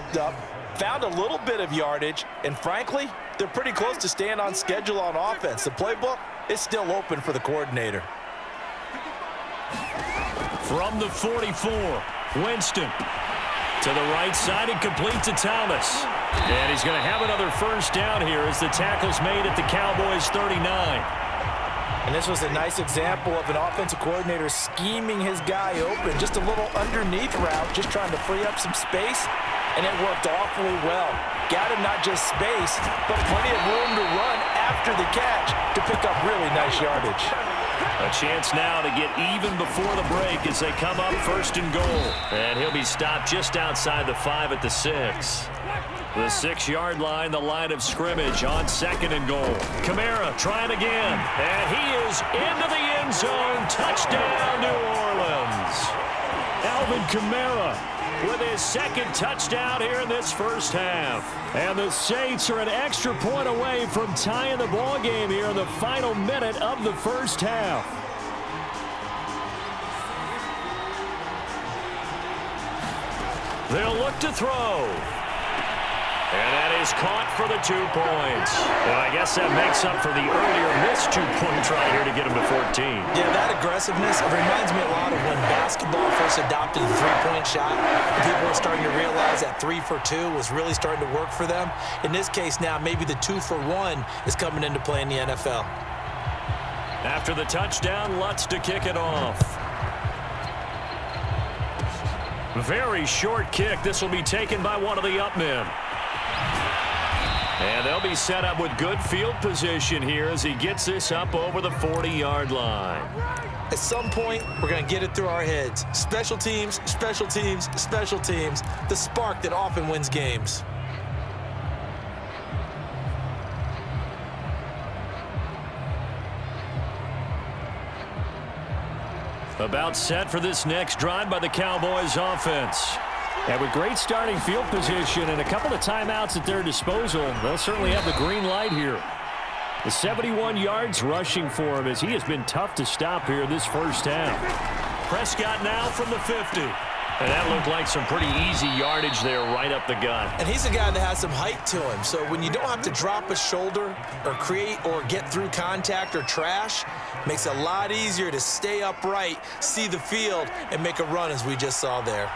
popped up, found a little bit of yardage, and frankly, they're pretty close to staying on schedule on offense. The playbook is still open for the coordinator. From the 44, Winston. To the right side and complete to Thomas. And he's going to have another first down here as the tackle's made at the Cowboys' 39. And this was a nice example of an offensive coordinator scheming his guy open. Just a little underneath route, just trying to free up some space, and it worked awfully well. Got him not just space, but plenty of room to run after the catch to pick up really nice yardage. A chance now to get even before the break as they come up first and goal. And he'll be stopped just outside the 5 at the 6. The 6-yard line, the line of scrimmage on second and goal. Kamara trying again. And he is into the end zone. Touchdown, New Orleans. Alvin Kamara with his second touchdown here in this first half. And the Saints are an extra point away from tying the ball game here in the final minute of the first half. They'll look to throw. And that is caught for the 2 points. Well, I guess that makes up for the earlier missed 2-point try here to get him to 14. Yeah, that aggressiveness, it reminds me a lot of when basketball first adopted the three-point shot. And people were starting to realize that 3 for 2 was really starting to work for them. In this case now, maybe the 2 for 1 is coming into play in the NFL. After the touchdown, Lutz to kick it off. Very short kick. This will be taken by one of the up men. And they'll be set up with good field position here as he gets this up over the 40-yard line. At some point, we're going to get it through our heads. Special teams, special teams, special teams. The spark that often wins games. About set for this next drive by the Cowboys offense. And with great starting field position and a couple of timeouts at their disposal, they'll certainly have the green light here. The 71 yards rushing for him as he has been tough to stop here this first half. Prescott now from the 50. And that looked like some pretty easy yardage there right up the gut. And he's a guy that has some height to him. So when you don't have to drop a shoulder or create or get through contact or trash, makes it a lot easier to stay upright, see the field, and make a run as we just saw there.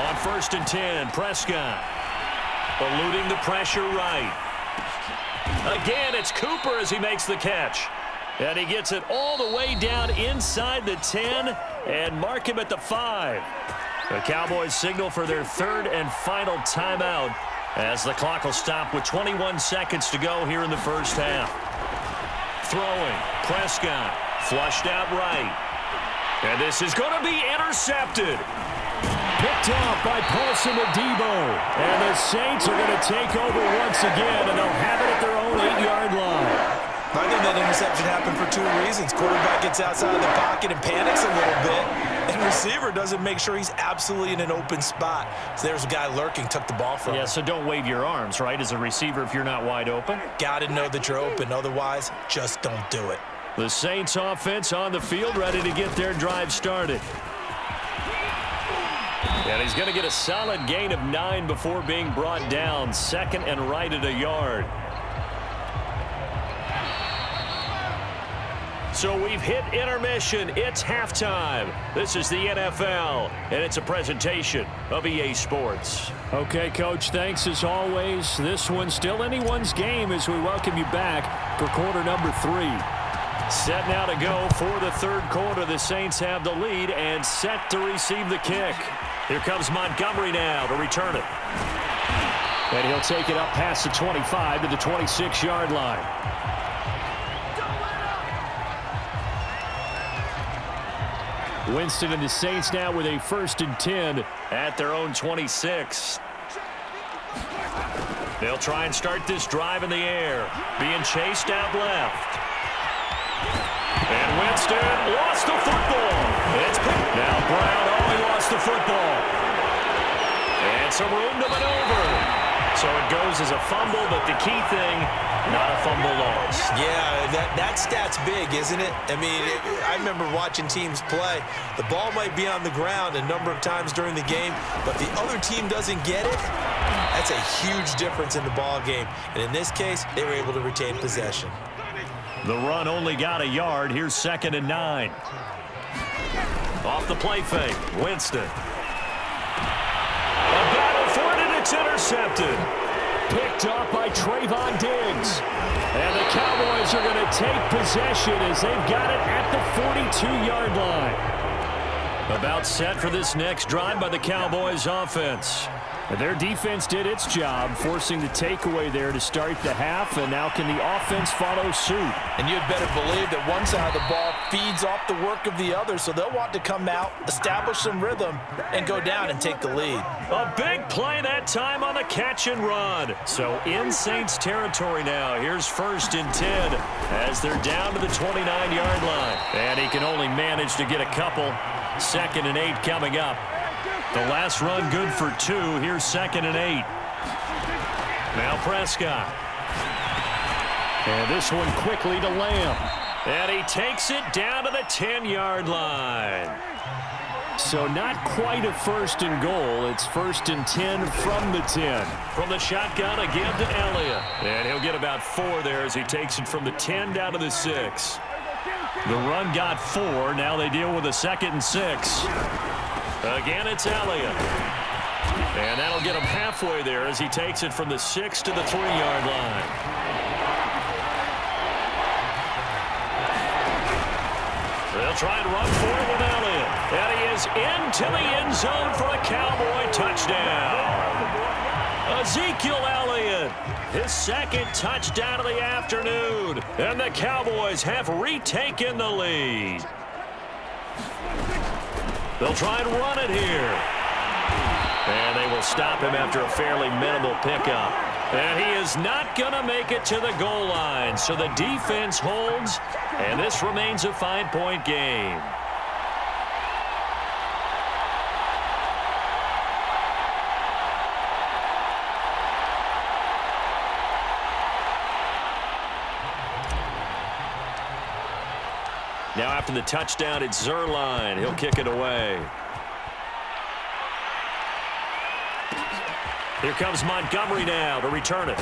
On 1st and 10, Prescott eluding the pressure right. Again, it's Cooper as he makes the catch. And he gets it all the way down inside the 10 and mark him at the 5. The Cowboys signal for their 3rd and final timeout as the clock will stop with 21 seconds to go here in the first half. Throwing, Prescott, flushed out right. And this is going to be intercepted. Picked off by Paulson Adebo. And the Saints are going to take over once again, and they'll have it at their own 8-yard line. I think that interception happened for 2 reasons. Quarterback gets outside of the pocket and panics a little bit. And receiver doesn't make sure he's absolutely in an open spot. So there's a guy lurking, took the ball from him. Yeah, so don't wave your arms, right, as a receiver if you're not wide open. Got to know that you're open. Otherwise, just don't do it. The Saints offense on the field ready to get their drive started. And he's going to get a solid gain of 9 before being brought down. 2nd and right at a yard. So we've hit intermission. It's halftime. This is the NFL, and it's a presentation of EA Sports. Okay, Coach, thanks as always. This one's still anyone's game as we welcome you back for quarter number 3. Set now to go for the 3rd quarter. The Saints have the lead and set to receive the kick. Here comes Montgomery now to return it. And he'll take it up past the 25 to the 26-yard line. Winston and the Saints now with a 1st and 10 at their own 26. They'll try and start this drive in the air. Being chased out left. And Winston lost the football. It's now Brown only lost the football. And some room to maneuver. So it goes as a fumble, but the key thing, not a fumble loss. Yeah, that stat's big, isn't it? I mean, I remember watching teams play. The ball might be on the ground a number of times during the game, but the other team doesn't get it. That's a huge difference in the ball game. And in this case, they were able to retain possession. The run only got a yard. Here's 2nd and 9. Off the play fake, Winston. A battle for it, and it's intercepted. Picked up by Trayvon Diggs. And the Cowboys are going to take possession as they've got it at the 42-yard line. About set for this next drive by the Cowboys offense. Their defense did its job, forcing the takeaway there to start the half, and now can the offense follow suit? And you'd better believe that one side of the ball feeds off the work of the other, so they'll want to come out, establish some rhythm, and go down and take the lead. A big play that time on the catch and run. So in Saints territory now. Here's 1st and 10 as they're down to the 29-yard line. And he can only manage to get a couple. 2nd and 8 coming up. The last run good for 2. Here's 2nd and 8. Now Prescott. And this one quickly to Lamb. And he takes it down to the 10-yard line. So not quite a 1st and goal. It's 1st and 10 from the 10. From the shotgun again to Elliott. And he'll get about 4 there as he takes it from the 10 down to the 6. The run got 4. Now they deal with a 2nd and 6. Again, it's Elliott. And that'll get him halfway there as he takes it from the 6 to the 3-yard line. They'll try and run for it with Elliott. And he is into the end zone for a Cowboy touchdown. Ezekiel Elliott, his 2nd touchdown of the afternoon. And the Cowboys have retaken the lead. They'll try and run it here. And they will stop him after a fairly minimal pickup. And he is not going to make it to the goal line. So the defense holds, and this remains a 5-point game. Now after the touchdown, it's Zerline. He'll kick it away. Here comes Montgomery now to return it.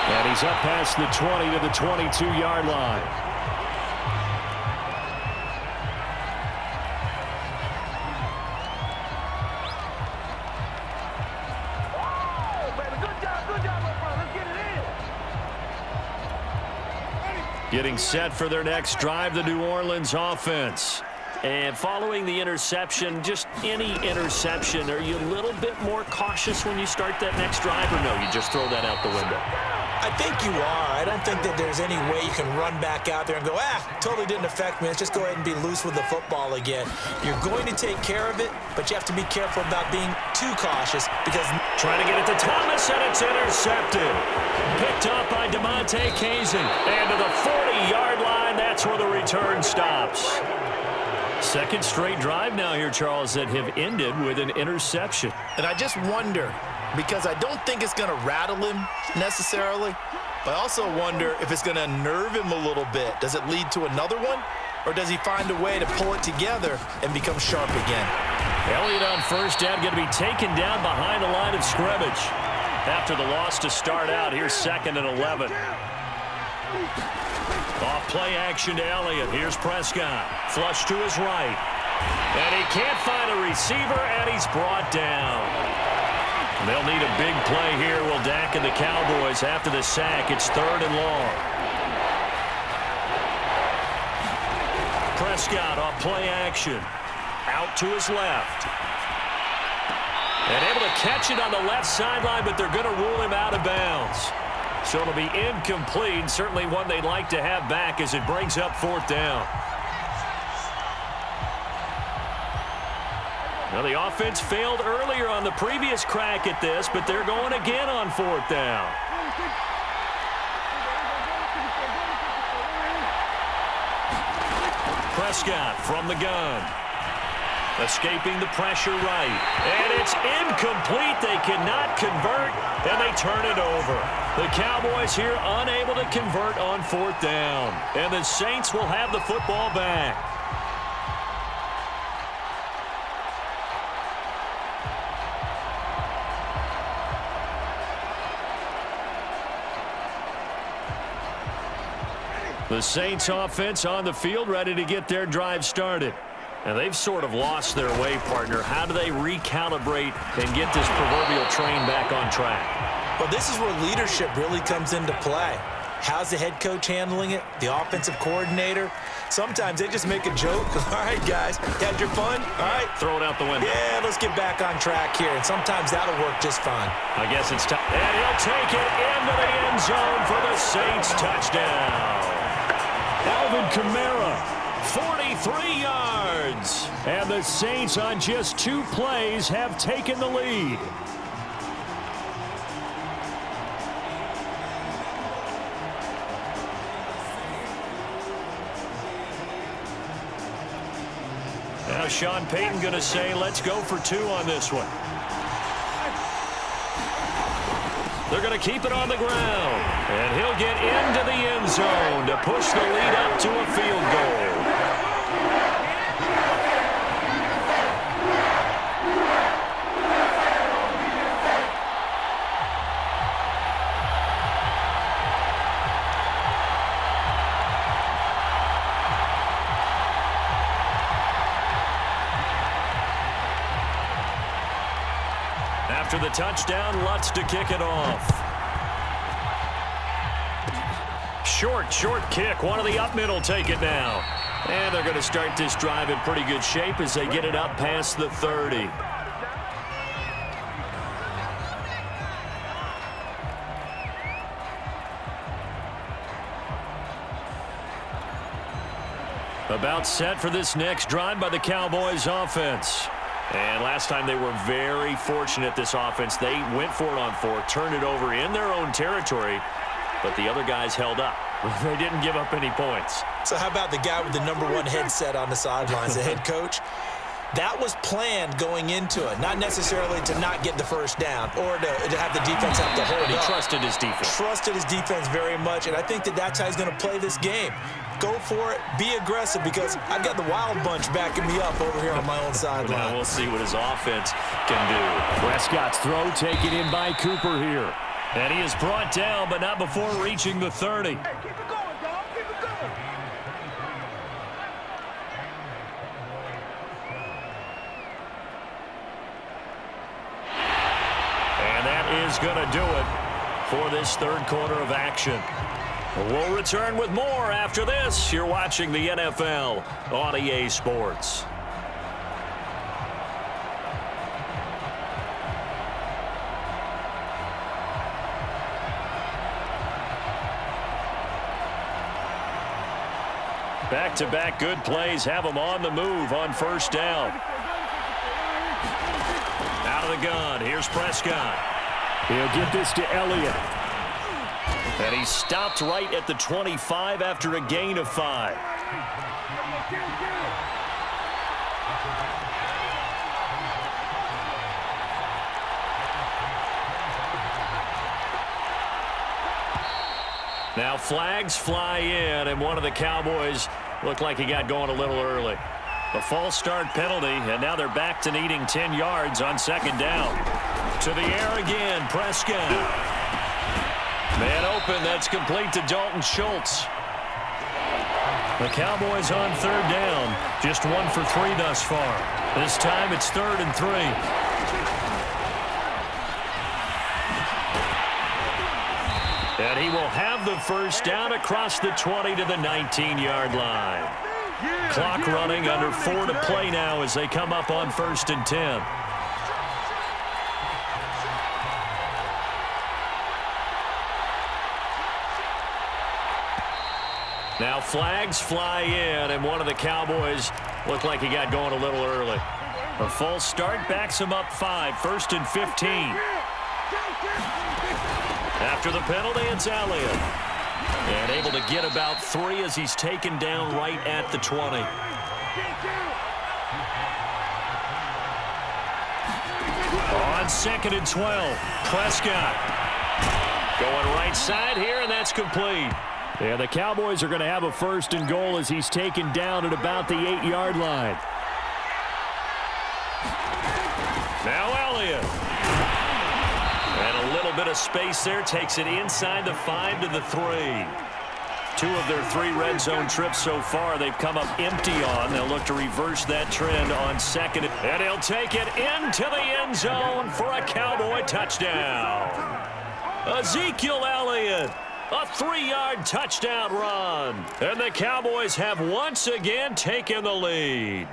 And he's up past the 20 to the 22-yard line. Getting set for their next drive, the New Orleans offense. And following the interception, just any interception, are you a little bit more cautious when you start that next drive, or no, you just throw that out the window? I think you are. I don't think that there's any way you can run back out there and go, totally didn't affect me. Let's just go ahead and be loose with the football again. You're going to take care of it, but you have to be careful about being too cautious because... Trying to get it to Thomas, and it's intercepted. Picked up by DeMonte Kazin. And to the 40-yard line, that's where the return stops. Second straight drive now here, Charles, that have ended with an interception. And I just wonder, because I don't think it's going to rattle him necessarily, but I also wonder if it's going to unnerve him a little bit. Does it lead to another one, or does he find a way to pull it together and become sharp again? Elliott on first down, going to be taken down behind the line of scrimmage. After the loss to start out, here's 2nd and 11. Off play action to Elliott. Here's Prescott. Flush to his right. And he can't find a receiver, and he's brought down. They'll need a big play here. Will Dak and the Cowboys after the sack. It's 3rd and long. Prescott off play action. Out to his left. And able to catch it on the left sideline, but they're going to rule him out of bounds. So it'll be incomplete. Certainly one they'd like to have back as it brings up 4th down. Now the offense failed earlier on the previous crack at this, but they're going again on 4th down. Prescott from the gun. Escaping the pressure right. And it's incomplete. They cannot convert, and they turn it over. The Cowboys here unable to convert on 4th down. And the Saints will have the football back. The Saints offense on the field ready to get their drive started. And they've sort of lost their way, partner. How do they recalibrate and get this proverbial train back on track? Well, this is where leadership really comes into play. How's the head coach handling it? The offensive coordinator? Sometimes they just make a joke. All right, guys, had your fun? All right. Throw it out the window. Yeah, let's get back on track here. And sometimes that'll work just fine. I guess it's time. And he'll take it into the end zone for the Saints touchdown. Alvin Kamara, 43 yards. And the Saints on just 2 plays have taken the lead. Now Sean Payton going to say, let's go for 2 on this one. They're going to keep it on the ground. And he'll get into the end zone to push the lead up to a field goal. After the touchdown, Lutz to kick it off. Short kick. One of the up middle take it now. And they're going to start this drive in pretty good shape as they get it up past the 30. About set for this next drive by the Cowboys offense. And last time they were very fortunate, this offense. They went for it on 4, turned it over in their own territory, but the other guys held up. They didn't give up any points. So how about the guy with the #1 headset on the sidelines, the head coach? That was planned going into it, not necessarily to not get the first down or to have the defense have to hold up. He trusted his defense. Trusted his defense very much, and I think that's how he's going to play this game. Go for it. Be aggressive, because I've got the wild bunch backing me up over here on my own sideline. Now we'll see what his offense can do. Prescott's throw taken in by Cooper here. And he is brought down, but not before reaching the 30. Hey, keep it going, dog. Keep it going. And that is going to do it for this 3rd quarter of action. We'll return with more after this. You're watching the NFL on EA Sports. Back-to-back good plays have them on the move on 1st down. Out of the gun, here's Prescott. He'll get this to Elliott. And he stopped right at the 25 after a gain of 5. Now flags fly in, and one of the Cowboys looked like he got going a little early. A false start penalty, and now they're back to needing 10 yards on 2nd down. To the air again, Prescott. Man open, that's complete to Dalton Schultz. The Cowboys on 3rd down, just 1 for 3 thus far. This time it's 3rd and 3. And he will have the first down across the 20 to the 19-yard line. Clock running, under 4 to play now as they come up on 1st and 10. Now flags fly in, and one of the Cowboys looked like he got going a little early. A false start backs him up 5, 1st and 15. After the penalty, it's Elliott. And able to get about 3 as he's taken down right at the 20. On 2nd and 12, Prescott going right side here, and that's complete. Yeah, the Cowboys are going to have a 1st and goal as he's taken down at about the 8-yard line. Now Elliott. And a little bit of space there, takes it inside the 5 to the 3. 2 of their 3 red zone trips so far they've come up empty on. They'll look to reverse that trend on 2nd. And he'll take it into the end zone for a Cowboy touchdown. Ezekiel Elliott, a 3-yard touchdown run. And the Cowboys have once again taken the lead.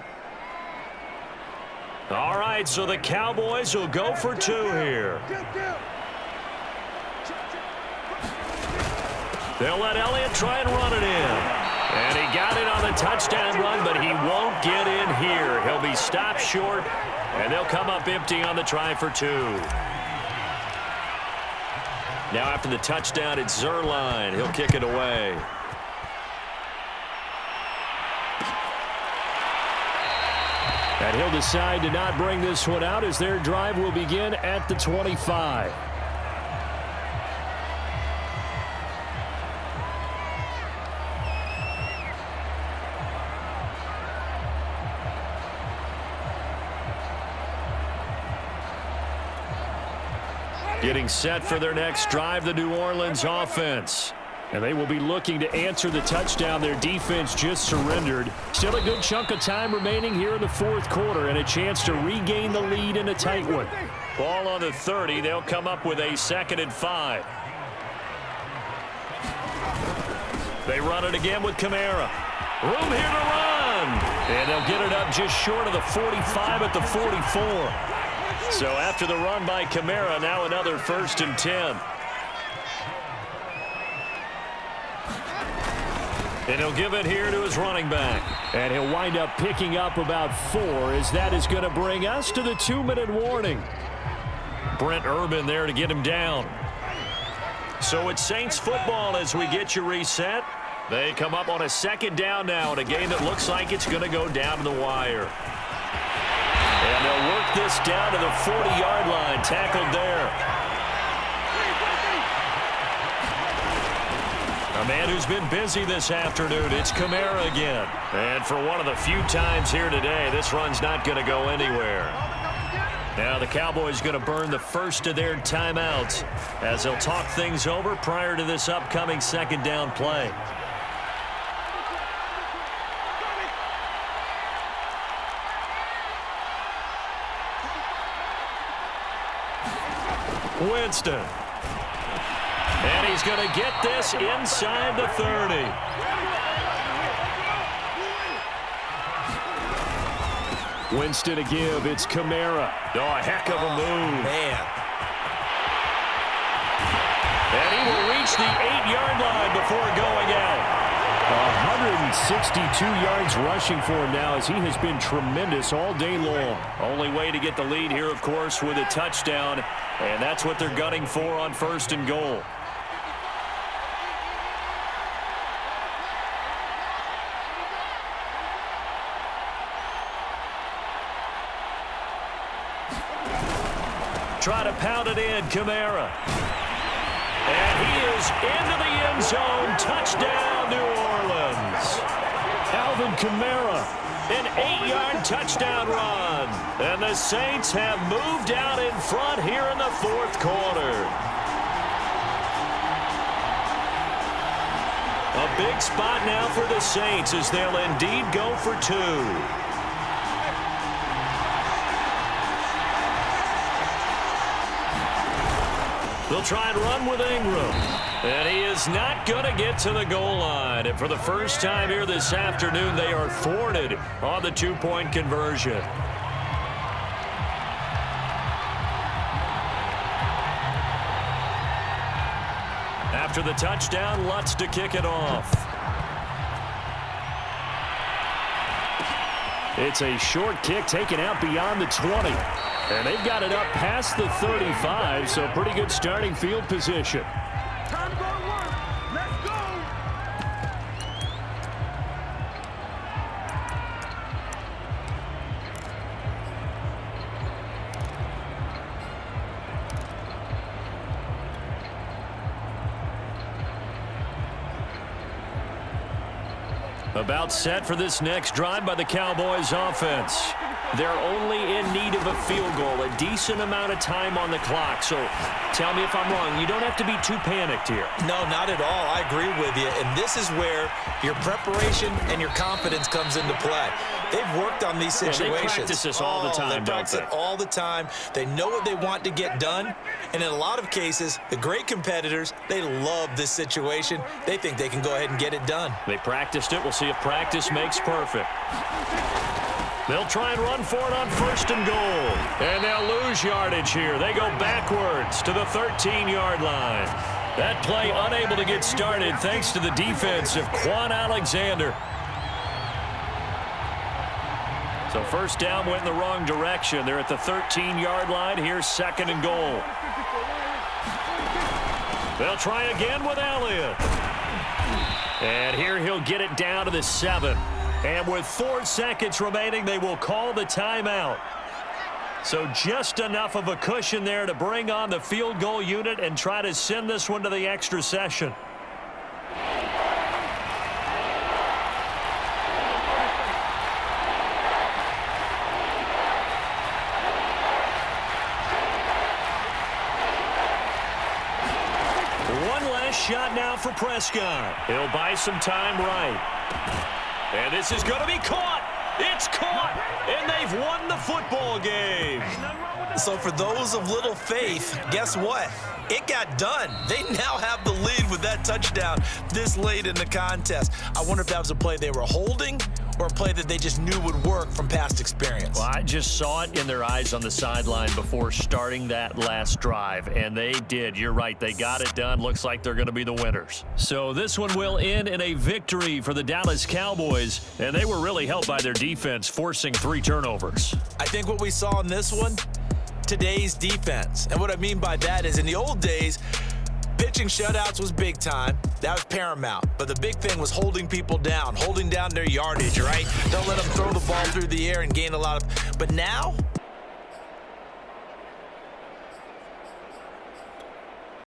All right, so the Cowboys will go for 2 here. They'll let Elliott try and run it in. And he got it on the touchdown run, but he won't get in here. He'll be stopped short, and they'll come up empty on the try for 2. Now after the touchdown, it's Zerline. He'll kick it away. And he'll decide to not bring this one out as their drive will begin at the 25. Getting set for their next drive, the New Orleans offense. And they will be looking to answer the touchdown their defense just surrendered. Still a good chunk of time remaining here in the 4th quarter and a chance to regain the lead in a tight one. Ball on the 30. They'll come up with a 2nd and 5. They run it again with Kamara. Room here to run. And they'll get it up just short of the 45 at the 44. So after the run by Kamara, now another 1st and 10. And he'll give it here to his running back. And he'll wind up picking up about 4 as that is going to bring us to the 2-minute warning. Brent Urban there to get him down. So it's Saints football as we get you reset. They come up on a 2nd down now in a game that looks like it's going to go down to the wire. And they'll work this down to the 40-yard line, tackled there. A man who's been busy this afternoon, it's Kamara again. And for one of the few times here today, this run's not going to go anywhere. Now the Cowboys going to burn the first of their timeouts as they'll talk things over prior to this upcoming 2nd down play. Winston. And he's going to get this inside the 30. Winston to give. It's Kamara. Oh, a heck of a move. Man. And he will reach the 8-yard line before going out. 162 yards rushing for him now as he has been tremendous all day long. Only way to get the lead here, of course, with a touchdown. And that's what they're gunning for on 1st and goal. Try to pound it in, Kamara. And he is into the end zone. Touchdown, New Orleans. Alvin Kamara, an 8-yard touchdown run. And the Saints have moved out in front here in the 4th quarter. A big spot now for the Saints as they'll indeed go for 2. They'll try and run with Ingram. And he is not going to get to the goal line. And for the first time here this afternoon, they are thwarted on the 2-point conversion. After the touchdown, Lutz to kick it off. It's a short kick taken out beyond the 20. And they've got it up past the 35, so pretty good starting field position. Time to go to work. Let's go. About set for this next drive by the Cowboys offense. They're only in need of a field goal, a decent amount of time on the clock. So tell me if I'm wrong. You don't have to be too panicked here. No, not at all. I agree with you. And this is where your preparation and your confidence comes into play. They've worked on these situations. Yeah, they practice this all the time, They practice it all the time. They know what they want to get done. And in a lot of cases, the great competitors, they love this situation. They think they can go ahead and get it done. They practiced it. We'll see if practice makes perfect. They'll try and run for it on 1st and goal. And they'll lose yardage here. They go backwards to the 13-yard line. That play unable to get started thanks to the defense of Quan Alexander. So first down went in the wrong direction. They're at the 13-yard line. Here's 2nd and goal. They'll try again with Elliott. And here he'll get it down to the 7. And with 4 seconds remaining, they will call the timeout. So just enough of a cushion there to bring on the field goal unit and try to send this one to the extra session. One last shot now for Prescott. He'll buy some time right. And this is going to be caught. It's caught. And they've won the football game. So for those of little faith, guess what? It got done. They now have the lead with that touchdown this late in the contest. I wonder if that was a play they were holding or a play that they just knew would work from past experience. Well, I just saw it in their eyes on the sideline before starting that last drive, and they did. You're right. They got it done. Looks like they're going to be the winners. So this one will end in a victory for the Dallas Cowboys, and they were really helped by their defense, forcing 3 turnovers. I think what we saw in this one, today's defense. And what I mean by that is in the old days, pitching shutouts was big time. That was paramount. But the big thing was holding people down, holding down their yardage, right? Don't let them throw the ball through the air and gain a lot of... But now,